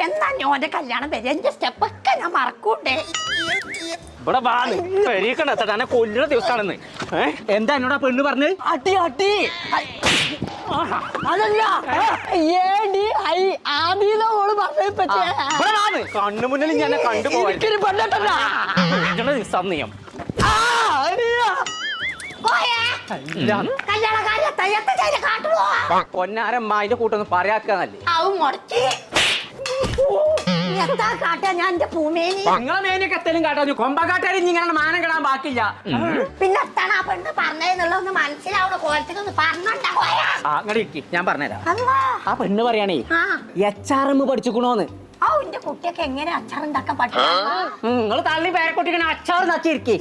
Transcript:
എന്നാ ഞോന്റെ കല്യാണം വരെ എന്റെ സ്റ്റെപ്പൊക്കെ ഞാൻ മറക്കൂണ്ടേ. ഇവിടെ വാണ് കൊല്ലുന്ന ദിവസമാണെന്ന്. എന്താ എന്നോടാ പെണ്ണ് പറഞ്ഞ്? അടി അടി അതല്ല ആദ്യം ഓള് പറഞ്ഞ കണ്ണു മുന്നിൽ ഞാൻ കണ്ടുപോയി ദിവസം നീയം പൊന്നാരമ്മായിന്റെ കൂട്ടൊന്നും പറയാക്കല്ലേ എന്താ കാട്ടാ ഞാൻ എന്റെ പൂമേനി നിങ്ങളെ മേനൊക്കെ എത്തലും കാട്ടാ കൊമ്പ കാട്ടാൻ ഇങ്ങനെ മാനം കിടാൻ ബാക്കില്ല. പിന്നെ എത്താണ് ആ പെണ്ണ് പറഞ്ഞതെന്നുള്ളതൊന്ന് മനസ്സിലാവുന്ന കോലത്തിനൊന്ന് പറഞ്ഞോണ്ടാ. ഞാൻ പറഞ്ഞുതരാം. ആ പെണ്ണ് പറയാണേ HRM പഠിച്ചുക്കണോന്ന്. എന്റെ കുട്ടിയൊക്കെ എങ്ങനെ അച്ചാറുണ്ടാക്കാൻ പറ്റും? നിങ്ങൾ തള്ളി പേരക്കുട്ടിക്കണ അച്ചാർ നച്ചിരിക്കേ